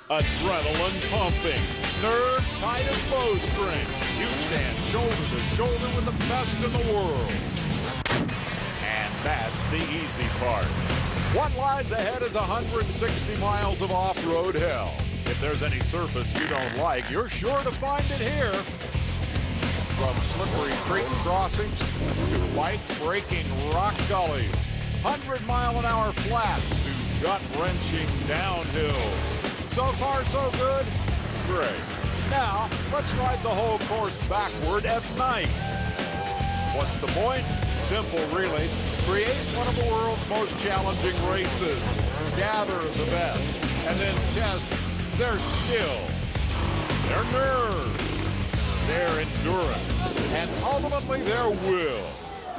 Adrenaline pumping, nerves tight as bowstrings. You stand shoulder to shoulder with the best in the world. And that's the easy part. What lies ahead is 160 miles of off-road hell. If there's any surface you don't like, you're sure to find it here. From slippery creek crossings to fight-breaking rock gullies, 100-mile-an-hour flats to gut-wrenching downhills. So far, so good? Great. Now, let's ride the whole course backward at night. What's the point? Simple, really. Create one of the world's most challenging races. Gather the best. And then test their skill, their nerve, their endurance, and ultimately their will.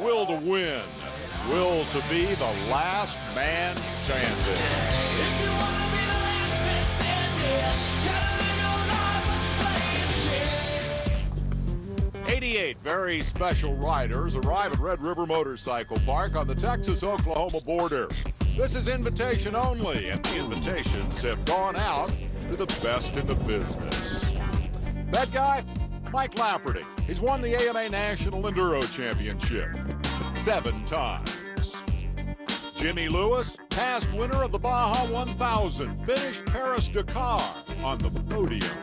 Will to win. Will to be the last man standing. If you want to be the last man standing, gotta live your life with the 88 very special riders arrive at Red River Motorcycle Park on the Texas-Oklahoma border. This is invitation only, and the invitations have gone out to the best in the business. That guy, Mike Lafferty. He's won the AMA National Enduro Championship 7 times. Jimmy Lewis, past winner of the Baja 1000, finished Paris-Dakar on the podium.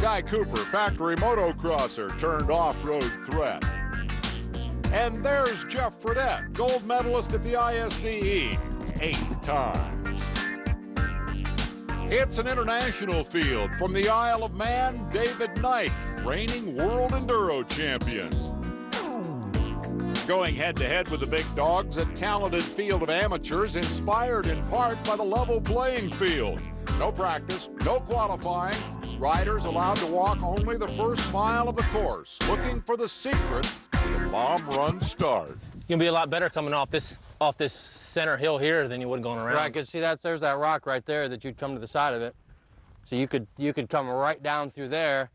Guy Cooper, factory motocrosser turned off-road threat. And there's Jeff Fredette, gold medalist at the ISDE 8 times. It's an international field. From the Isle of Man, David Knight, reigning world enduro champion. Going head-to-head with the big dogs, a talented field of amateurs inspired in part by the level playing field. No practice, no qualifying. Riders allowed to walk only the first mile of the course, looking for the secret to the bomb run start. You're gonna be a lot better coming off this center hill here than you would going around. Right, because see, there's that rock right there that you'd come to the side of it. So you could come right down through there,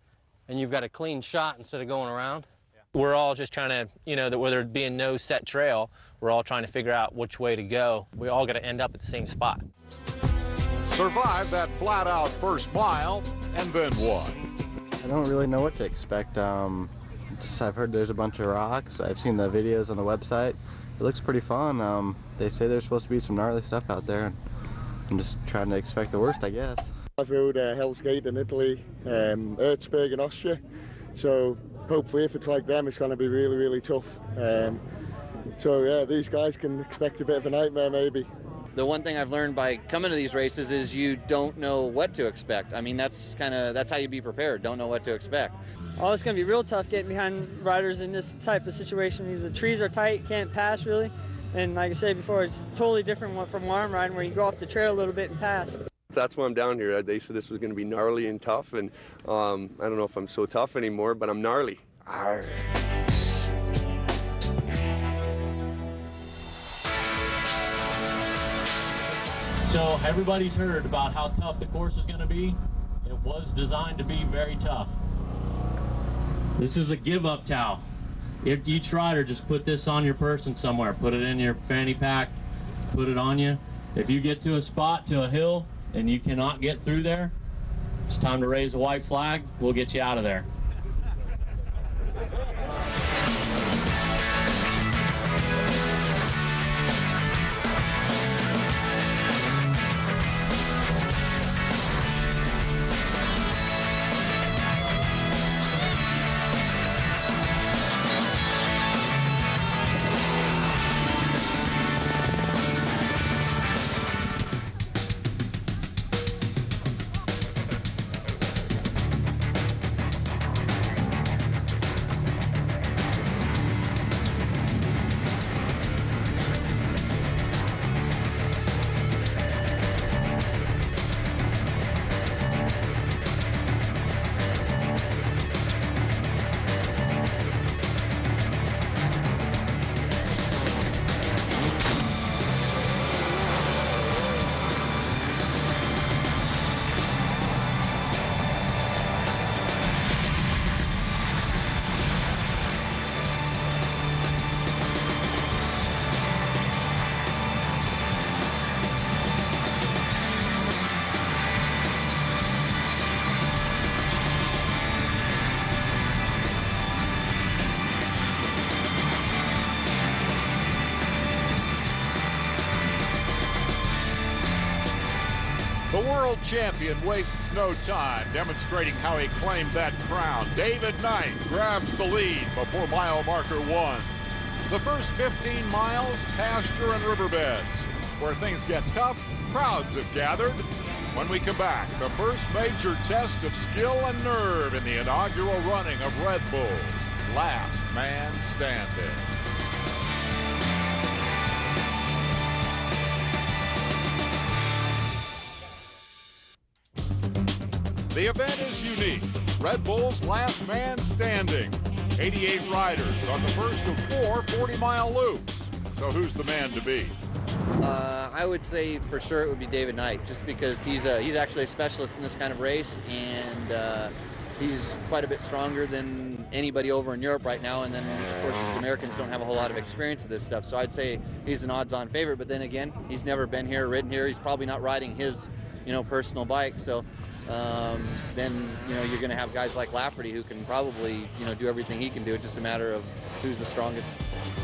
and you've got a clean shot instead of going around. We're all just trying to, you know, that where there being no set trail, we're all trying to figure out which way to go. We all got to end up at the same spot. Survive that flat-out first mile, and then what? I don't really know what to expect. I've heard there's a bunch of rocks. I've seen the videos on the website. It looks pretty fun. They say there's supposed to be some gnarly stuff out there. I'm just trying to expect the worst, I guess. I've rode Hell's Gate in Italy, Erzberg in Austria, so hopefully if it's like them, it's going to be really, really tough. So yeah, these guys can expect a bit of a nightmare maybe. The one thing I've learned by coming to these races is you don't know what to expect. I mean, that's how you be prepared. Don't know what to expect. Oh, it's going to be real tough getting behind riders in this type of situation because the trees are tight, can't pass really. And like I said before, it's totally different from arm riding where you go off the trail a little bit and pass. That's why I'm down here. They said this was going to be gnarly and tough, and I don't know if I'm so tough anymore, but I'm gnarly. Arr. So everybody's heard about how tough the course is going to be. It was designed to be very tough. This is a give-up towel. If each rider just put this on your person somewhere, put it in your fanny pack, put it on you. If you get to a spot, to a hill, and you cannot get through there, it's time to raise a white flag. We'll get you out of there. The world champion wastes no time demonstrating how he claimed that crown. David Knight grabs the lead before mile marker 1. The first 15 miles, pasture and riverbeds. Where things get tough, crowds have gathered. When we come back, the first major test of skill and nerve in the inaugural running of Red Bull's Last Man Standing. The event is unique. Red Bull's Last Man Standing. 88 riders on the first of 4 40-mile loops. So who's the man to beat? I would say for sure it would be David Knight, just because he's actually a specialist in this kind of race, and he's quite a bit stronger than anybody over in Europe right now. And then, of course, the Americans don't have a whole lot of experience with this stuff. So I'd say he's an odds-on favorite. But then again, he's never been here, ridden here. He's probably not riding his, personal bike. So then, you're going to have guys like Lafferty who can probably, do everything he can do. It's just a matter of who's the strongest.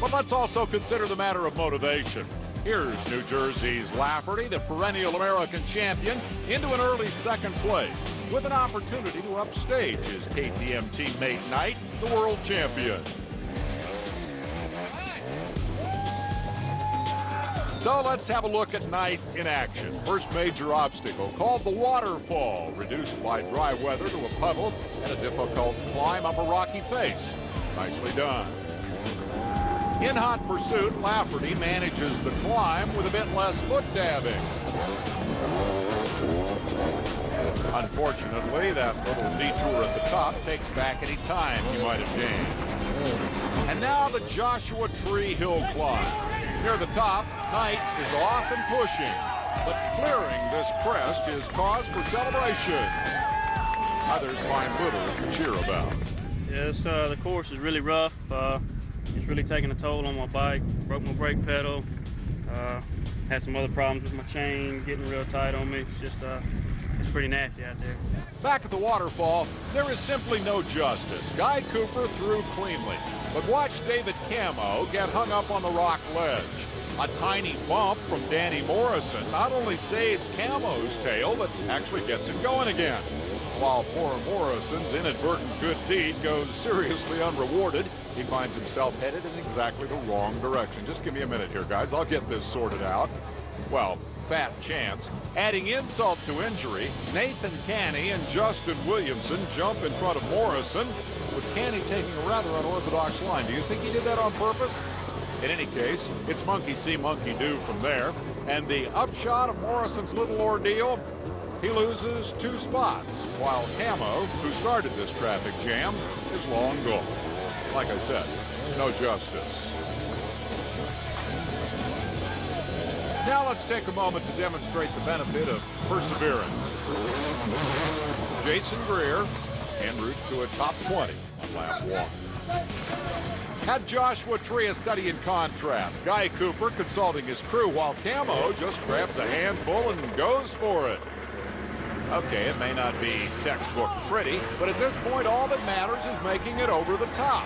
But let's also consider the matter of motivation. Here's New Jersey's Lafferty, the perennial American champion, into an early second place with an opportunity to upstage his KTM teammate Knight, the world champion. So let's have a look at Knight in action. First major obstacle, called the waterfall, reduced by dry weather to a puddle and a difficult climb up a rocky face. Nicely done. In hot pursuit, Lafferty manages the climb with a bit less foot dabbing. Unfortunately, that little detour at the top takes back any time he might have gained. And now the Joshua Tree Hill climb. Near the top, Knight is off and pushing, but clearing this crest is cause for celebration. Others find little to cheer about. Yes, the course is really rough. It's really taking a toll on my bike. Broke my brake pedal. Had some other problems with my chain getting real tight on me. It's just, it's pretty nasty out there. Back at the waterfall, there is simply no justice. Guy Cooper threw cleanly, but watch David Camo get hung up on the rock ledge. A tiny bump from Danny Morrison not only saves Camo's tail, but actually gets it going again. While poor Morrison's inadvertent good deed goes seriously unrewarded, he finds himself headed in exactly the wrong direction. Just give me a minute here, guys. I'll get this sorted out. Well, fat chance. Adding insult to injury, Nathan Canny and Justin Williamson jump in front of Morrison, with Canny taking a rather unorthodox line. Do you think he did that on purpose? In any case, it's monkey see, monkey do from there. And the upshot of Morrison's little ordeal, he loses 2 spots, while Camo, who started this traffic jam, is long gone. Like I said, no justice. Now let's take a moment to demonstrate the benefit of perseverance. Jason Greer en route to a top 20 on lap 1. Had Joshua Tree a study in contrast. Guy Cooper consulting his crew, while Camo just grabs a handful and goes for it. Okay, it may not be textbook pretty, but at this point, all that matters is making it over the top.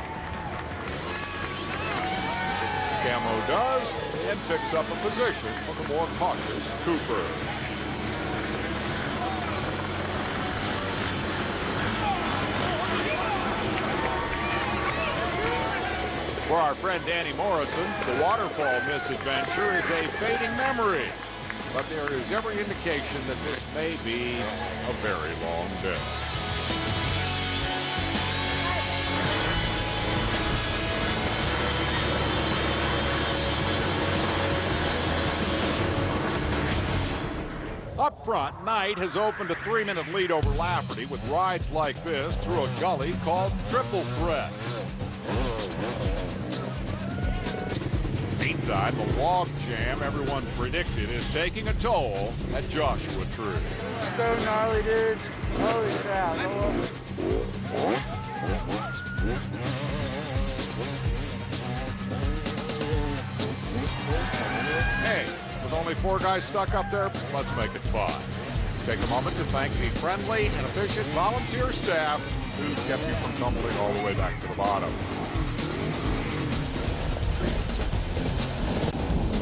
Camo does, and picks up a position from the more cautious Cooper. For our friend Danny Morrison, the waterfall misadventure is a fading memory. But there is every indication that this may be a very long day. Up front, Knight has opened a 3-minute lead over Lafferty with rides like this through a gully called Triple Threat. Meantime, the log jam everyone predicted is taking a toll at Joshua Tree. So gnarly, dude. Holy crap. Hey, with only 4 guys stuck up there, let's make it 5. Take a moment to thank the friendly and efficient volunteer staff who kept you from tumbling all the way back to the bottom.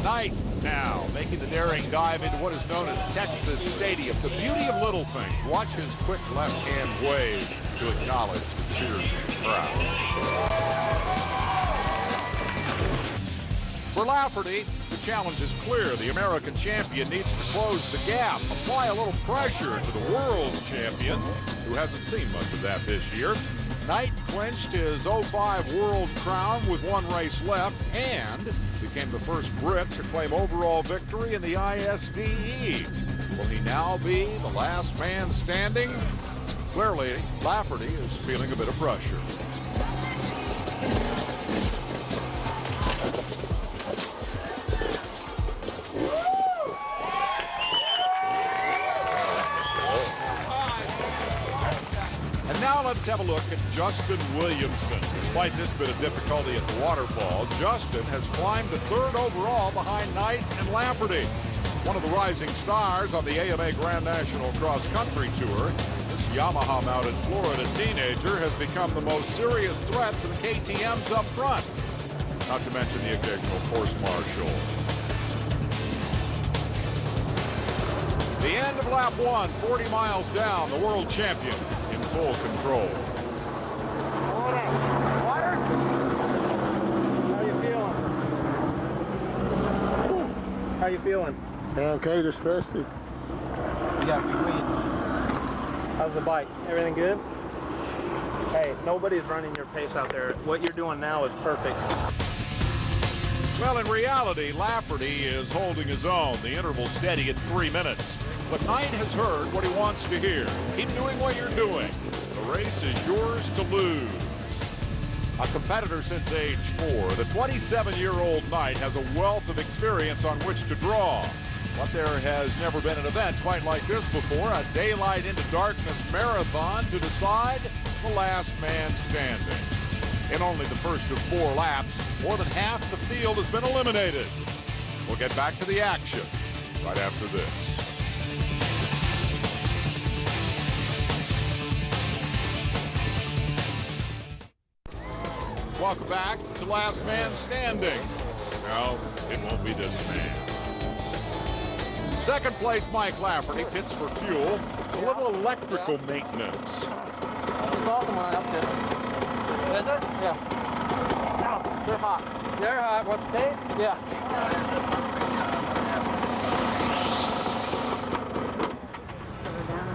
Knight Now, making the daring dive into what is known as Texas Stadium. The beauty of little things. Watch his quick left-hand wave to acknowledge the cheers of the crowd. For Lafferty, the challenge is clear. The American champion needs to close the gap, apply a little pressure to the world champion, who hasn't seen much of that this year. Knight clinched his 05 world crown with one race left and became the first Brit to claim overall victory in the ISDE. Will he now be the last man standing? Clearly, Lafferty is feeling a bit of pressure. Now let's have a look at Justin Williamson. Despite this bit of difficulty at the water ball, Justin has climbed to third overall behind Knight and Lafferty. One of the rising stars on the AMA Grand National Cross Country Tour, this Yamaha-mounted Florida teenager has become the most serious threat to the KTMs up front. Not to mention the occasional course marshal. The end of lap 1, 40 miles down, the world champion in full control. Water? How you feeling? How you feeling? Yeah, okay, just thirsty. You got big lead. How's the bike? Everything good? Hey, nobody's running your pace out there. What you're doing now is perfect. Well, in reality, Lafferty is holding his own. The interval steady at 3 minutes. But Knight has heard what he wants to hear. Keep doing what you're doing. The race is yours to lose. A competitor since age 4, the 27-year-old Knight has a wealth of experience on which to draw. But there has never been an event quite like this before, a daylight into darkness marathon to decide the last man standing. In only the first of 4 laps, more than half the field has been eliminated. We'll get back to the action right after this. Welcome back to Last Man Standing. No, it won't be this man. Second place, Mike Lafferty pits for fuel. A little electrical maintenance. It's awesome on that shit. Is it? Yeah. Ow, they're hot. They're hot. What's the tape? Yeah.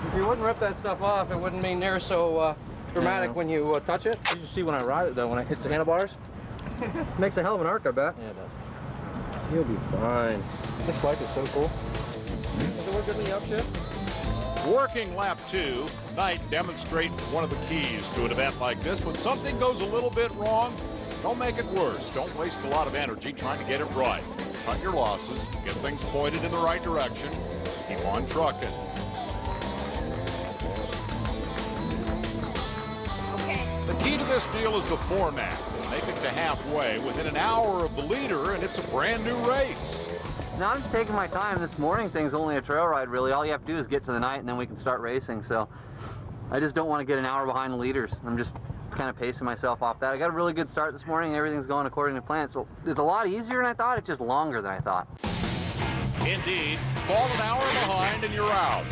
If you wouldn't rip that stuff off, it wouldn't be near so dramatic when you touch it. You see when I ride it though, when I hit the handlebars. Makes a hell of an arc, I bet. Yeah, it does. You'll be fine. This bike is so cool. Does it work good in the upshift? Working lap 2, Knight demonstrates one of the keys to an event like this. When something goes a little bit wrong, don't make it worse. Don't waste a lot of energy trying to get it right. Cut your losses, get things pointed in the right direction, keep on trucking. The key to this deal is the format. Make it to halfway within an hour of the leader, and it's a brand new race. Now I'm just taking my time. This morning thing's only a trail ride, really. All you have to do is get to the night, and then we can start racing. So I just don't want to get an hour behind the leaders. I'm just kind of pacing myself off that. I got a really good start this morning. Everything's going according to plan. So it's a lot easier than I thought. It's just longer than I thought. Indeed, fall an hour behind and you're out.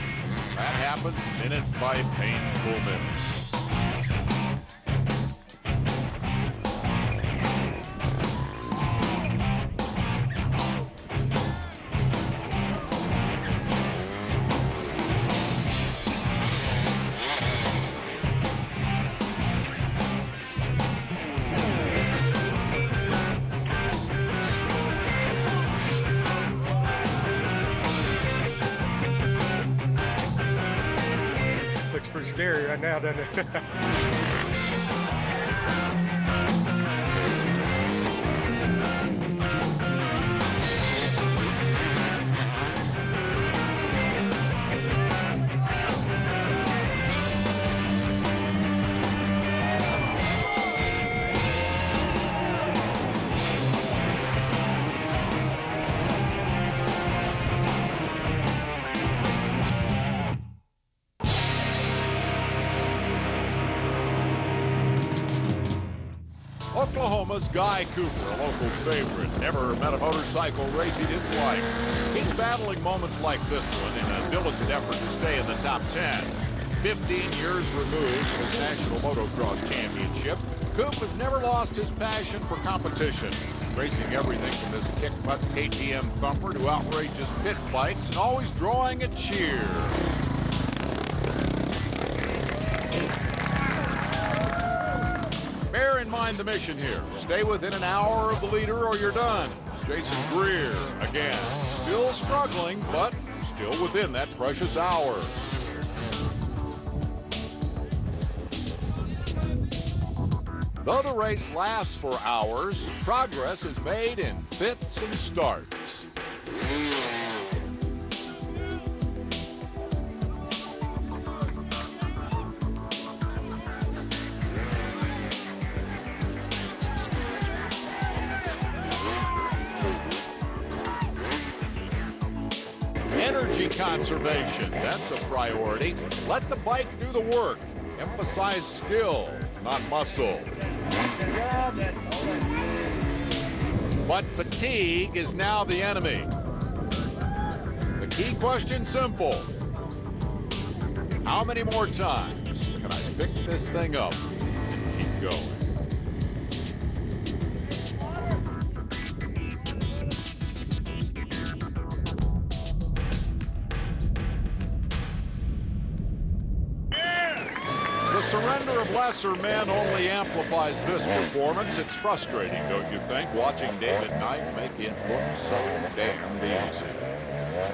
That happens minute by painful minute. Pretty scary right now, doesn't it? Oklahoma's Guy Cooper, a local favorite, never met a motorcycle race he didn't like. He's battling moments like this one in a diligent effort to stay in the top 10. 15 years removed from his national motocross championship, Coop has never lost his passion for competition, racing everything from this kick-butt KTM thumper to outrageous pit fights and always drawing a cheer. Bear in mind the mission here. Stay within an hour of the leader or you're done. Jason Greer, again, still struggling, but still within that precious hour. Though the race lasts for hours, progress is made in fits and starts. Energy conservation, that's a priority. Let the bike do the work. Emphasize skill, not muscle. But fatigue is now the enemy. The key question simple. How many more times can I pick this thing up and keep going? The surrender of lesser men only amplifies this performance. It's frustrating, don't you think, watching David Knight make it look so damn easy.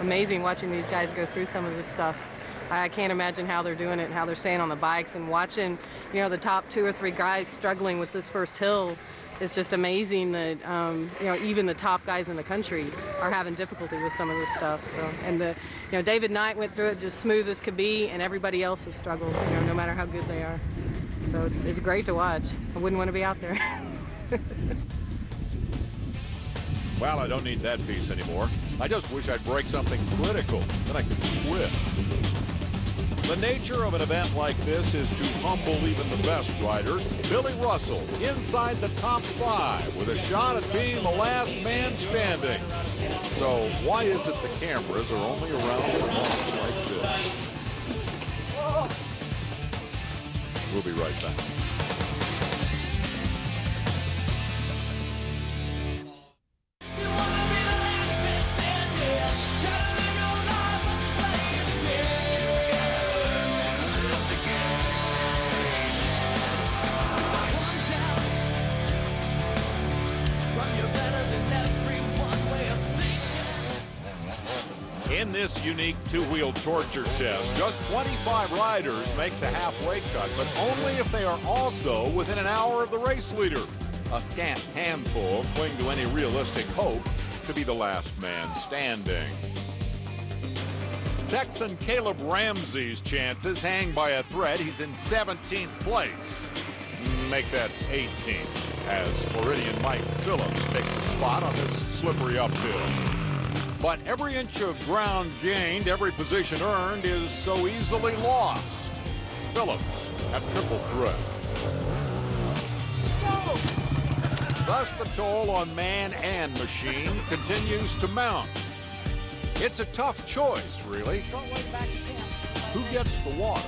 Amazing watching these guys go through some of this stuff. I can't imagine how they're doing it and how they're staying on the bikes, and watching, you know, the top 2 or 3 guys struggling with this first hill is just amazing that, you know, even the top guys in the country are having difficulty with some of this stuff. So, and you know, David Knight went through it just smooth as could be, and everybody else has struggled, you know, no matter how good they are. So it's great to watch. I wouldn't want to be out there. Well, I don't need that piece anymore. I just wish I'd break something critical, then I could quit. The nature of an event like this is to humble even the best riders. Billy Russell inside the top 5 with a shot at being the last man standing. So why is it the cameras are only around for moments like this? We'll be right back. In this unique 2-wheel torture test, just 25 riders make the halfway cut, but only if they are also within an hour of the race leader. A scant handful cling to any realistic hope to be the last man standing. Texan Caleb Ramsey's chances hang by a thread. He's in 17th place. Make that 18th as Floridian Mike Phillips takes the spot on this slippery uphill. But every inch of ground gained, every position earned is so easily lost. Phillips at triple threat. Thus the toll on man and machine continues to mount. It's a tough choice, really. Who gets the water?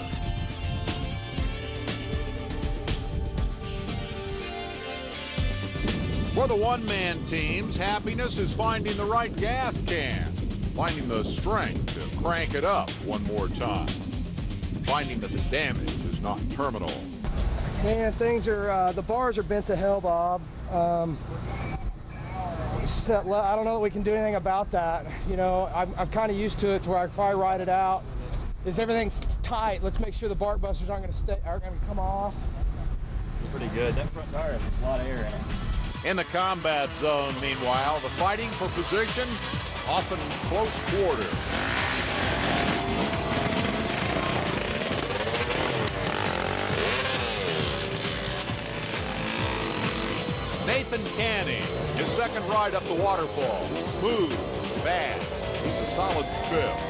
For the one-man teams, happiness is finding the right gas can, finding the strength to crank it up one more time, finding that the damage is not terminal. Man, things are, the bars are bent to hell, Bob. I don't know that we can do anything about that. You know, I'm kind of used to it to where I can probably ride it out. Everything's tight. Let's make sure the bark busters aren't going to come off. Pretty good. That front tire has a lot of air in it. In the combat zone, meanwhile, the fighting for position often close quarter. Nathan Canny, his second ride up the waterfall. Smooth, fast. He's a solid fifth.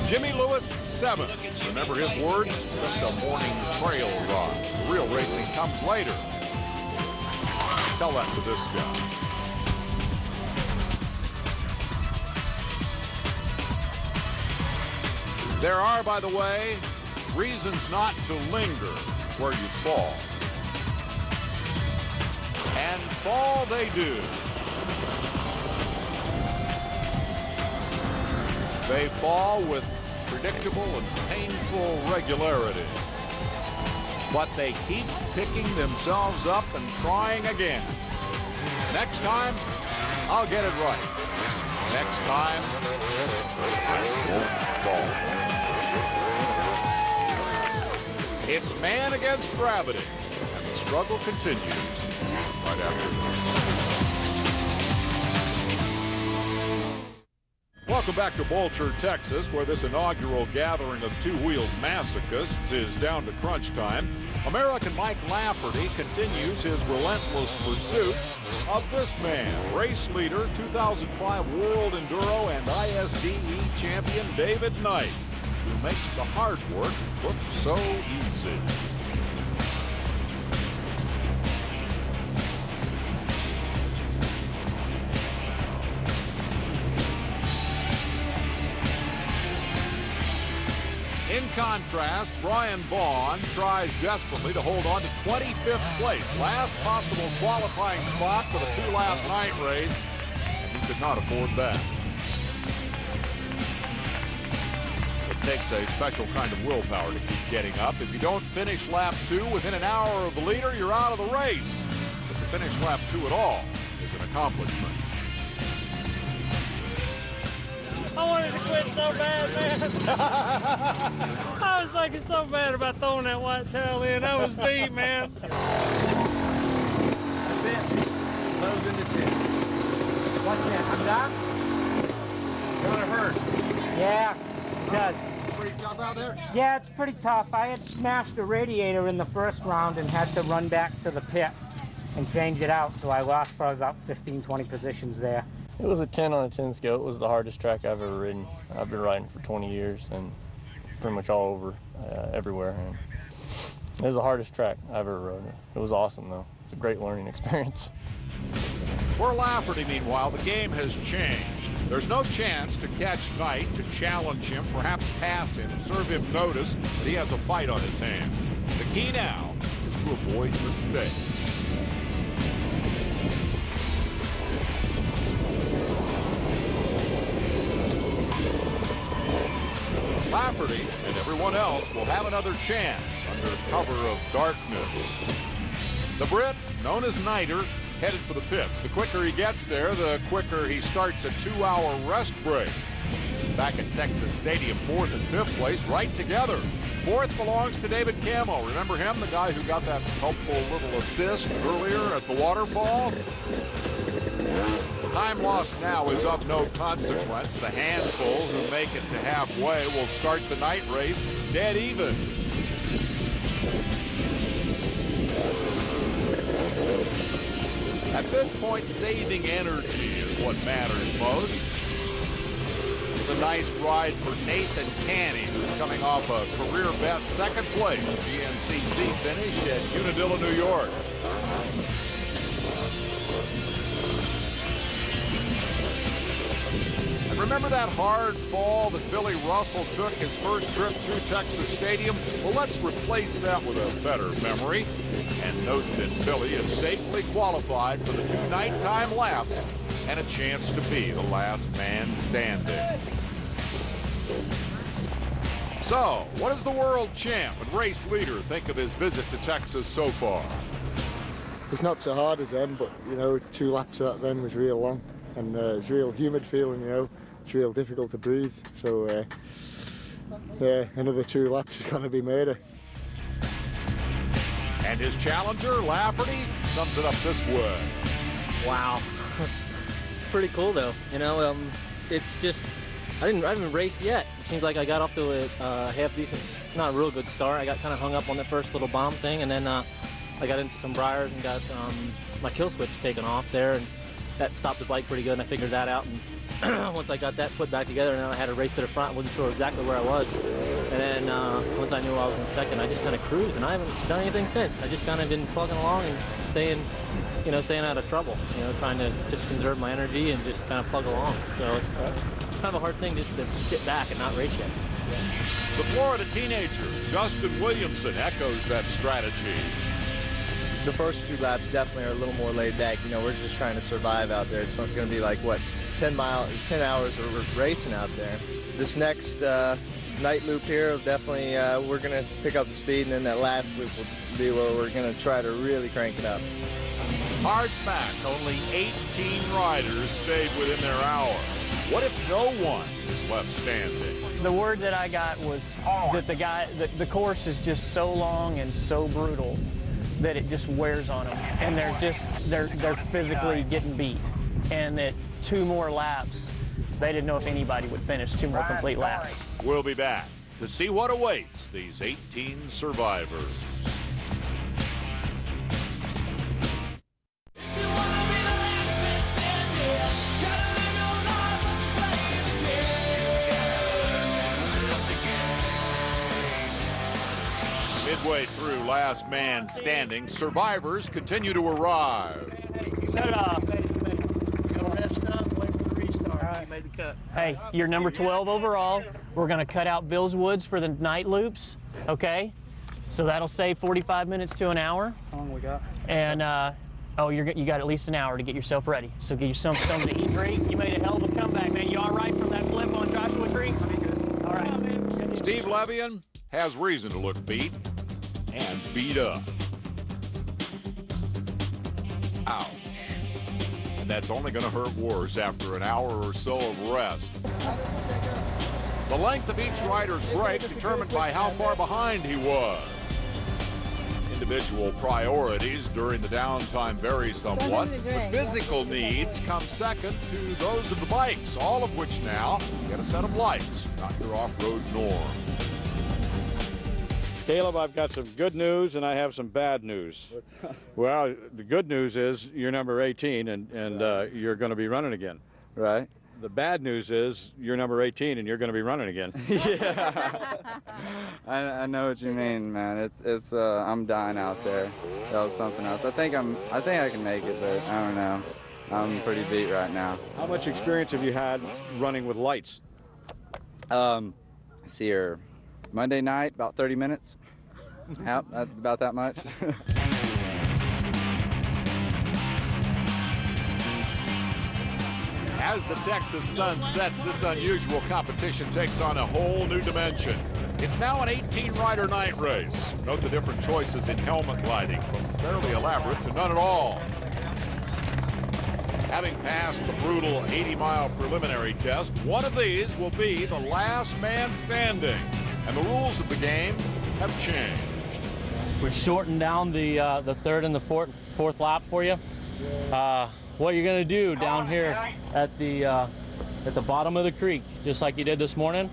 Jimmy Lewis, 7th. Remember his words? Just a morning trail run. The real racing comes later. Tell that to this guy. There are, by the way, reasons not to linger where you fall. And fall they do. They fall with predictable and painful regularity. But they keep picking themselves up and trying again. Next time, I'll get it right. Next time, I won't fall. It's man against gravity, and the struggle continues right after this. Welcome back to Bolcher, Texas, where this inaugural gathering of two-wheeled masochists is down to crunch time. American Mike Lafferty continues his relentless pursuit of this man, race leader, 2005 World Enduro and ISDE champion David Knight, who makes the hard work look so easy. In contrast, Brian Vaughn tries desperately to hold on to 25th place, last possible qualifying spot for the two last night race, and he could not afford that. It takes a special kind of willpower to keep getting up. If you don't finish lap 2 within an hour of the leader, you're out of the race. But to finish lap 2 at all is an accomplishment. I wanted to quit so bad, man. I was thinking so bad about throwing that white tail in. I was beat, man. That's it. Load in the chin. What's that? I'm done? Gonna hurt. Yeah, it does. Pretty tough out there? Yeah, it's pretty tough. I had smashed a radiator in the first round and had to run back to the pit and change it out, so I lost probably about 15, 20 positions there. It was a 10 on a 10 scale. It was the hardest track I've ever ridden. I've been riding for 20 years and pretty much all over, everywhere. And it was the hardest track I've ever rode. It was awesome, though. It's a great learning experience. For Lafferty, meanwhile, the game has changed. There's no chance to catch Knight, to challenge him, perhaps pass him, serve him notice that he has a fight on his hands. The key now is to avoid mistakes. Lafferty and everyone else will have another chance under cover of darkness. The Brit, known as Nighter, headed for the pits. The quicker he gets there, the quicker he starts a 2-hour rest break. Back at Texas Stadium, 4th and 5th place, right together. 4th belongs to David Camo. Remember him, the guy who got that helpful little assist earlier at the waterfall? Time lost now is of no consequence. The handful who make it to halfway will start the night race dead even. At this point, saving energy is what matters most. It's a nice ride for Nathan Canny, who's coming off a career best second place GNCC finish at Unadilla, New York. Remember that hard fall that Billy Russell took his first trip through Texas Stadium? Well, let's replace that with a better memory and note that Billy is safely qualified for the 2 nighttime laps and a chance to be the last man standing. So, what does the world champ and race leader think of his visit to Texas so far? It's not so hard as them, but, you know, 2 laps of that then was real long. And it's real humid feeling, you know. It's real difficult to breathe. So, yeah, another 2 laps is going to be made. And his challenger, Lafferty, sums it up this way. Wow. It's pretty cool, though. You know, it's just, I haven't raced yet. It seems like I got off to a half-decent, not a real good start. I got kind of hung up on that first little bomb thing, and then I got into some briars and got my kill switch taken off there. And that stopped the bike pretty good, and I figured that out. And once I got that put back together, and then I had to race to the front, wasn't sure exactly where I was. And then once I knew I was in second, I just kind of cruised, and I haven't done anything since. I just kind of been plugging along and staying out of trouble, trying to just conserve my energy and just kind of plug along. So it's kind of a hard thing just to sit back and not race yet. The Florida teenager, Justin Williamson, echoes that strategy. The first 2 laps definitely are a little more laid back. We're just trying to survive out there. It's not going to be like, what, 10 hours of racing out there. This next night loop here, definitely we're going to pick up the speed, and then that last loop will be where we're going to try to really crank it up. Hard fact, only 18 riders stayed within their hour. What if no one is left standing? The word that I got was that the course is just so long and so brutal that it just wears on them, and they're physically getting beat, and that 2 more laps, they didn't know if anybody would finish 2 more complete laps. We'll be back to see what awaits these 18 survivors. Midway through Last Man Standing, survivors continue to arrive. Shut it off. Made the cut. Hey, you're number 12 overall. We're going to cut out Bill's Woods for the night loops, okay? So that'll save 45 minutes to an hour. How long we got? And, you got at least an hour to get yourself ready. So get yourself something to eat, drink. You made a hell of a comeback, man. You all right from that flip on Joshua Tree? All right. Steve Levian has reason to look beat and beat up. Ouch. And that's only going to hurt worse after an hour or so of rest. The length of each rider's break determined by how far behind he was. Individual priorities during the downtime vary somewhat, but physical needs come second to those of the bikes, all of which now get a set of lights, not your off-road norm. Caleb, I've got some good news and I have some bad news. Well, the good news is you're number 18 and you're going to be running again. Right. The bad news is you're number 18 and you're going to be running again. Yeah. I know what you mean, man. It's I'm dying out there. That was something else. I think I can make it, but I don't know. I'm pretty beat right now. How much experience have you had running with lights? See here. Monday night, about 30 minutes. Yep, about that much. As the Texas sun sets, this unusual competition takes on a whole new dimension. It's now an 18-rider night race. Note the different choices in helmet lighting, from fairly elaborate to none at all. Having passed the brutal 80-mile preliminary test, one of these will be the last man standing. And the rules of the game have changed. We've shortened down the third and the fourth lap for you. What you're going to do down here at the bottom of the creek, just like you did this morning,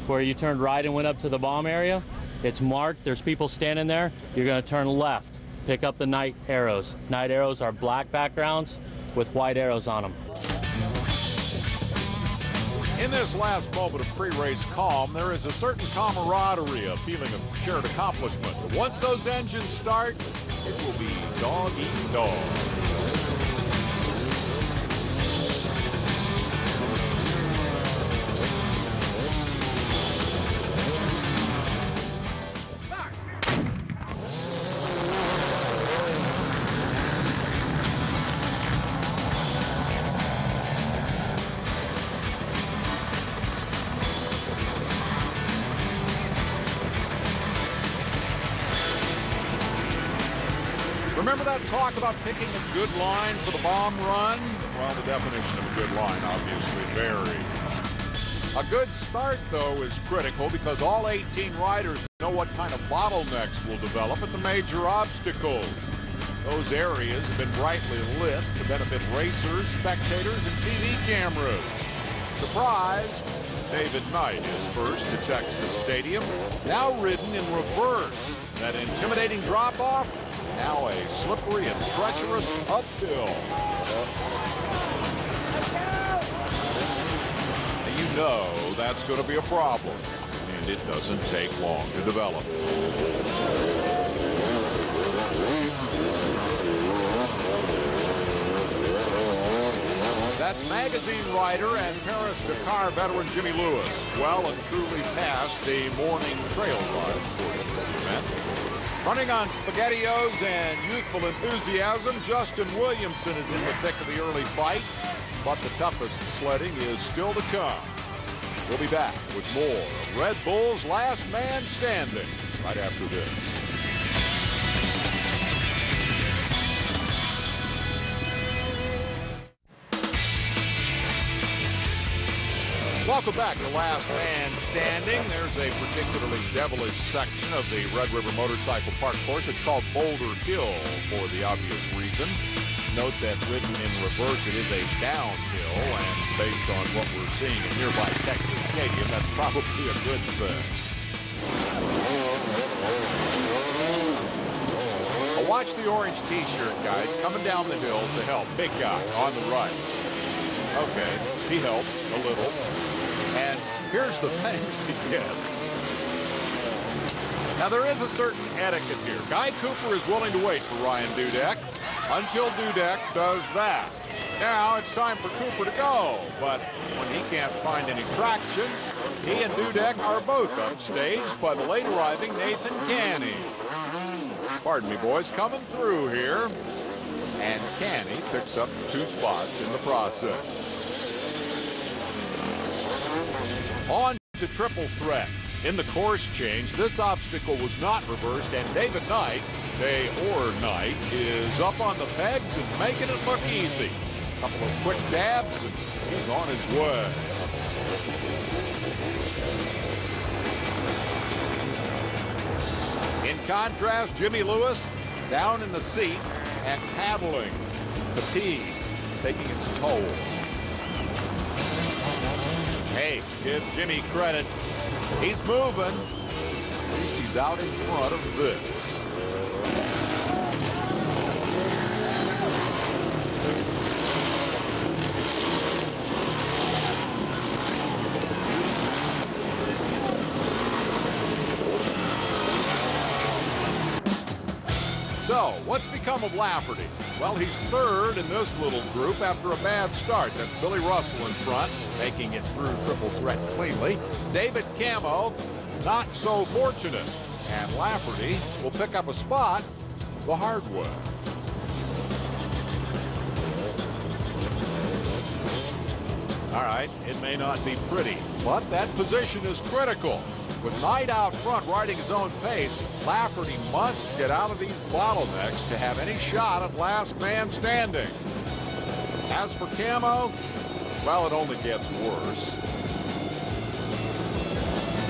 where you turned right and went up to the bomb area. It's marked. There's people standing there. You're going to turn left. Pick up the night arrows. Night arrows are black backgrounds with white arrows on them. In this last moment of pre-race calm, there is a certain camaraderie, a feeling of shared accomplishment. But once those engines start, it will be dog eat dog. Remember that talk about picking a good line for the bomb run? Well, the definition of a good line obviously varies. A good start, though, is critical because all 18 riders know what kind of bottlenecks will develop at the major obstacles. Those areas have been brightly lit to benefit racers, spectators, and TV cameras. Surprise! David Knight is first to Texas Stadium, now ridden in reverse. That intimidating drop-off Now a slippery and treacherous uphill. You know that's going to be a problem, and it doesn't take long to develop. That's magazine writer and Paris-Dakar veteran Jimmy Lewis, well and truly past the morning trail ride for the event. Running on SpaghettiOs and youthful enthusiasm, Justin Williamson is in the thick of the early fight, but the toughest sledding is still to come. We'll be back with more of Red Bull's Last Man Standing right after this. Welcome back to Last Man Standing. There's a particularly devilish section of the Red River Motorcycle Park course. It's called Boulder Hill for the obvious reason. Note that ridden in reverse, it is a downhill, and based on what we're seeing at nearby Texas Stadium, that's probably a good thing. Watch the orange t-shirt, guys, coming down the hill to help. Big guy on the right. Okay, he helps a little. And here's the thanks he gets. Now, there is a certain etiquette here. Guy Cooper is willing to wait for Ryan Dudek until Dudek does that. Now, it's time for Cooper to go. But when he can't find any traction, he and Dudek are both upstaged by the late arriving Nathan Canny. Pardon me, boys, coming through here. And Canny picks up 2 spots in the process. On to triple threat. In the course change, this obstacle was not reversed, and David Knight, day or night, is up on the pegs and making it look easy. A couple of quick dabs, and he's on his way. In contrast, Jimmy Lewis down in the seat and paddling. Fatigue taking its toll. Hey, give Jimmy credit. He's moving. At least he's out in front of this. So, what's become of Lafferty? Well, he's third in this little group after a bad start. That's Billy Russell in front, making it through triple threat cleanly. David Camo, not so fortunate. And Lafferty will pick up a spot the hard way. All right, it may not be pretty, but that position is critical. With Knight out front riding his own pace, Lafferty must get out of these bottlenecks to have any shot at last man standing. As for Camo, well, it only gets worse.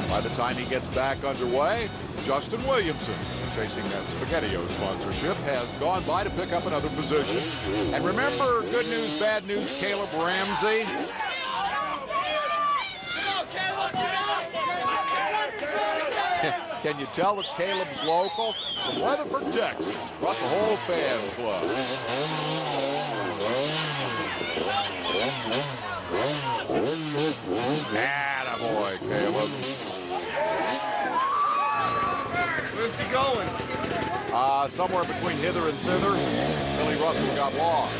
By the time he gets back underway, Justin Williamson, chasing that SpaghettiO sponsorship, has gone by to pick up another position. And remember, good news, bad news, Caleb Ramsey? Can you tell that Caleb's local? From Weatherford, Texas. Brought the whole fan club. Attaboy, Caleb. Where's he going? Somewhere between hither and thither. Billy Russell got lost.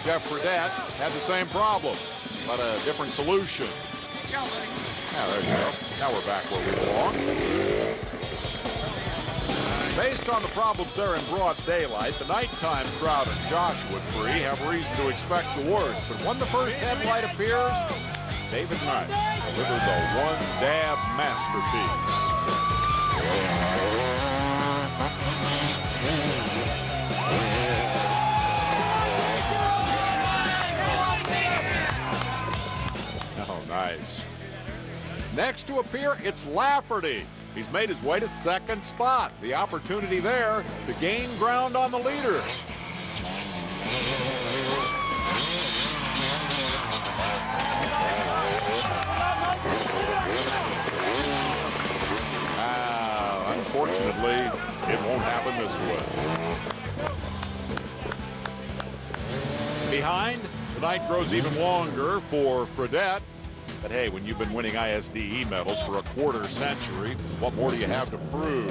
Jeff Fredette had the same problem, but a different solution. Now, there you go. Now we're back where we belong. Based on the problems there in broad daylight, the nighttime crowd at Joshua Tree have reason to expect the worst. But when the first headlight appears, David Knight delivers a one-dab masterpiece. Oh, nice. Next to appear, it's Lafferty. He's made his way to second spot. The opportunity there to gain ground on the leader. Unfortunately, It won't happen this way. Behind, the night grows even longer for Fredette. But hey, when you've been winning ISDE medals for a quarter century, what more do you have to prove?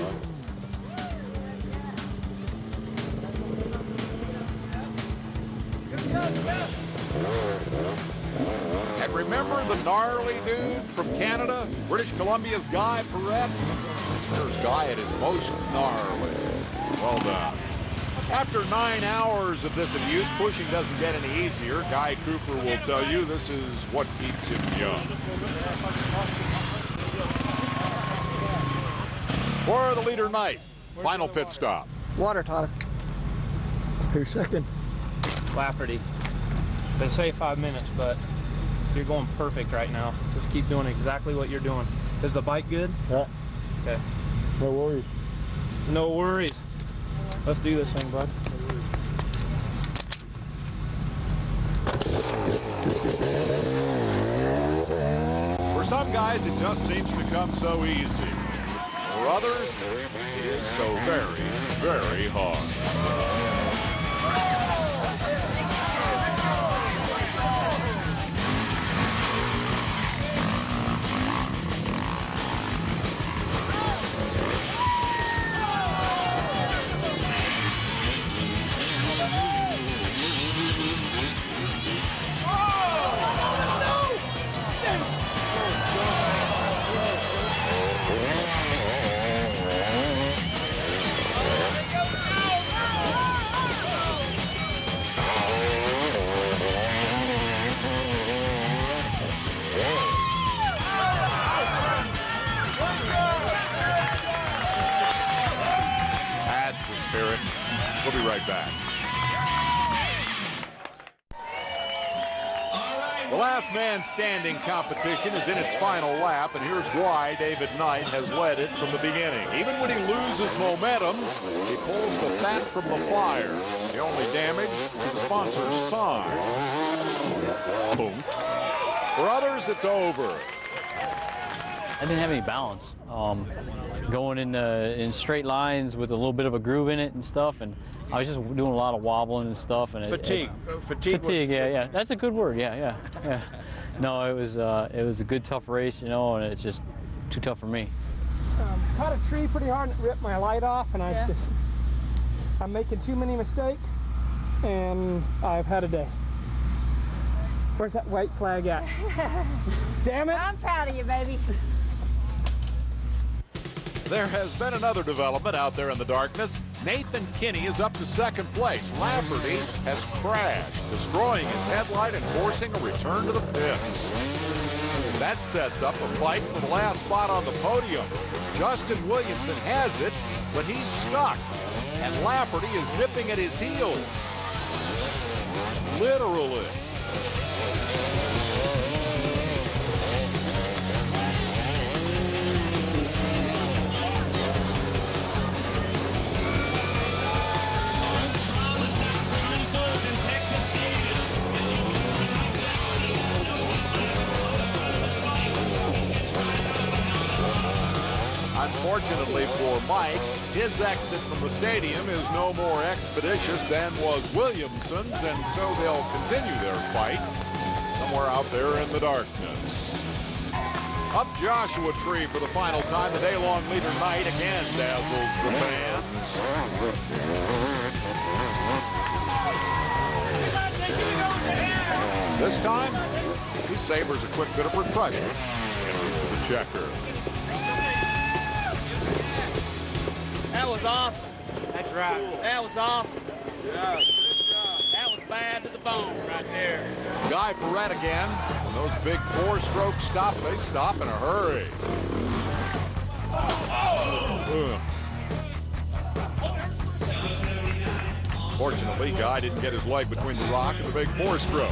And remember the gnarly dude from Canada, British Columbia's Guy Perret? Here's Guy at his most gnarly. Well done. After 9 hours of this abuse, pushing doesn't get any easier. Guy Cooper will tell you this is what keeps him young. For the leader night, final pit stop. Water, Todd. Who's second? Lafferty. They say 5 minutes, but you're going perfect right now. Just keep doing exactly what you're doing. Is the bike good? Yeah. Okay. No worries. No worries. Let's do this thing, bud. For some guys, it just seems to come so easy. For others, it is so very, very hard. Spirit. We'll be right back. The last man standing competition is in its final lap, and here's why David Knight has led it from the beginning. Even when he loses momentum, he pulls the fat from the fire. The only damage to the sponsor's sign. Boom. For others, it's over. I didn't have any balance. Going in straight lines with a little bit of a groove in it and stuff, and I was just doing a lot of wobbling and stuff. And fatigue. Fatigue. Yeah. That's a good word. Yeah. No, it was a good, tough race, you know, and it's just too tough for me. Caught a tree pretty hard and it ripped my light off, and I'm making too many mistakes, and I've had a day. Where's that white flag at? Damn it! I'm proud of you, baby. There has been another development out there in the darkness. Nathan Kinney is up to second place. Lafferty has crashed, destroying his headlight and forcing a return to the pits. That sets up a fight for the last spot on the podium. Justin Williamson has it, but he's stuck, and Lafferty is nipping at his heels. Literally. Unfortunately for Mike, his exit from the stadium is no more expeditious than was Williamson's, and so they'll continue their fight somewhere out there in the darkness. Up Joshua Tree for the final time. The day-long leader Knight again dazzles the fans. This time, he savors a quick bit of refreshment into the checker. That was awesome. That's right. That was awesome. Yeah, good job. That was bad to the bone right there. Guy Perret again. When those big four-strokes stop, they stop in a hurry. Fortunately, Guy didn't get his leg between the rock and the big four-stroke.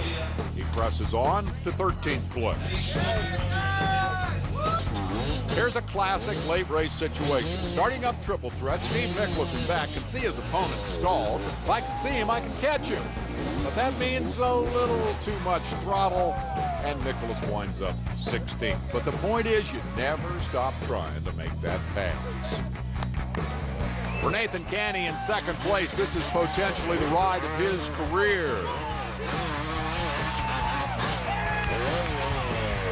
He presses on to 13th place. Here's a classic late race situation. Starting up triple threat, Steve Nicholas in back can see his opponent stalled. If I can see him, I can catch him. But that means so little too much throttle, and Nicholas winds up 16th. But the point is, you never stop trying to make that pass. For Nathan Canny in second place, this is potentially the ride of his career.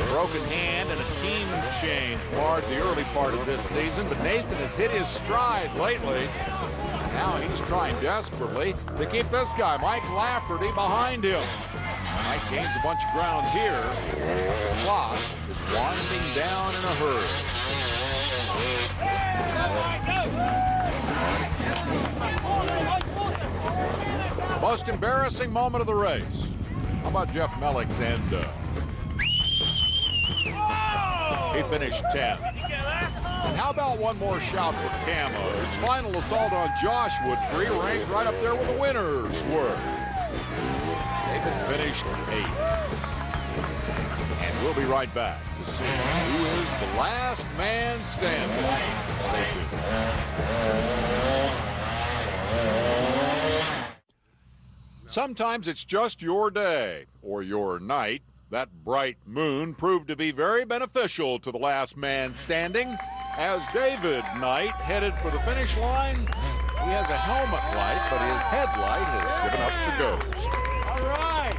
A broken hand and a team change marred the early part of this season, but Nathan has hit his stride lately. Now he's trying desperately to keep this guy, Mike Lafferty, behind him. Mike gains a bunch of ground here. The clock is winding down in a hurry. Most embarrassing moment of the race. How about Jeff Mellick's end? He finished 10th. And how about one more shout for Camo? His final assault on Josh Woodfree ranked right up there where the winners were. David finished 8th. And we'll be right back to see who is the last man standing. Stay tuned. Sometimes it's just your day or your night. That bright moon proved to be very beneficial to the last man standing. As David Knight headed for the finish line, he has a helmet light, but his headlight has given up the ghost. All right.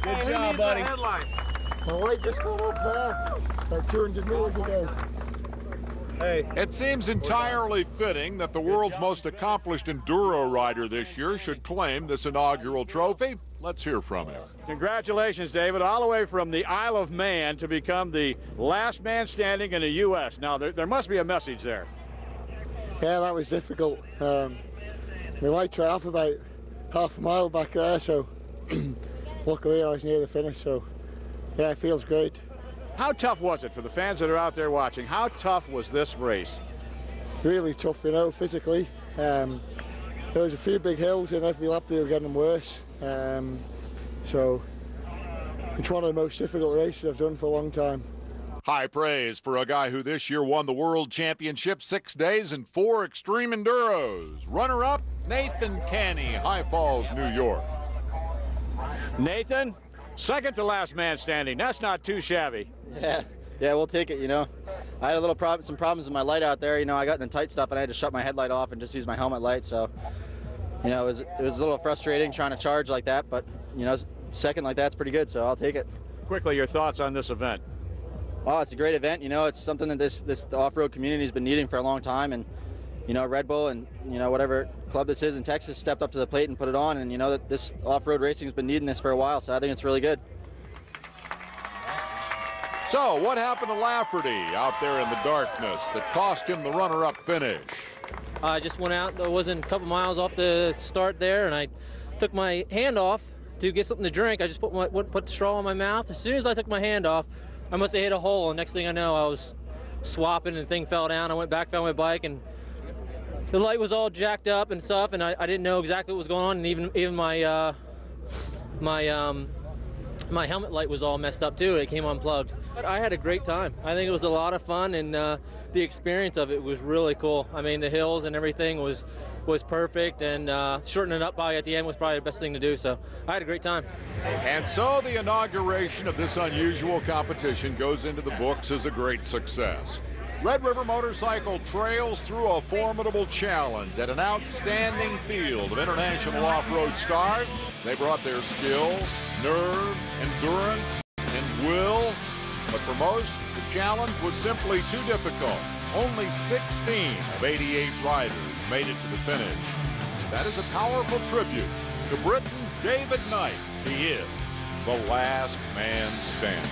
Good job, buddy. My light just got up there, like 200 meters ago. Hey. It seems entirely fitting that the world's most accomplished enduro rider this year should claim this inaugural trophy. Let's hear from him. Congratulations, David, all the way from the Isle of Man to become the last man standing in the U.S. Now, there must be a message there. Yeah, that was difficult. We lights were off about half a mile back there, so luckily I was near the finish, so yeah, it feels great. How tough was it for the fans that are out there watching? How tough was this race? Really tough, you know, physically. There was a few big hills, and every lap they were getting worse. So it's one of the most difficult races I've done for a long time. High praise for a guy who this year won the World Championship 6 days and 4 extreme enduros. Runner-up, Nathan Canny, High Falls, New York. Nathan, second to last man standing. That's not too shabby. Yeah, we'll take it, you know. I had some problems with my light out there. You know, I got in the tight stuff and I had to shut my headlight off and just use my helmet light. So, you know, it was a little frustrating trying to charge like that, but, you know, second like that's pretty good, so I'll take it. Quickly, your thoughts on this event? Oh, it's a great event. You know, it's something that the off-road community has been needing for a long time, and, you know, Red Bull and, you know, whatever club this is in Texas stepped up to the plate and put it on, and, you know, that this off-road racing has been needing this for a while, so I think it's really good. So, what happened to Lafferty out there in the darkness that cost him the runner-up finish? I just went out. I wasn't a couple miles off the start there, and I took my hand off to get something to drink. I just put the straw in my mouth. As soon as I took my hand off, I must have hit a hole, and next thing I know, I was swapping, and the thing fell down. I went back, found my bike, and the light was all jacked up and stuff, and I didn't know exactly what was going on, and even my my helmet light was all messed up too. It came unplugged. But I had a great time. I think it was a lot of fun, and the experience of it was really cool. I mean, the hills and everything was perfect, and shortening it up by at the end was probably the best thing to do. So I had a great time. And so the inauguration of this unusual competition goes into the books as a great success. Red River Motorcycle trails through a formidable challenge at an outstanding field of international off-road stars. They brought their skill, nerve, endurance, and will. But for most, the challenge was simply too difficult. Only 16 of 88 riders made it to the finish. That is a powerful tribute to Britain's David Knight. He is the last man standing.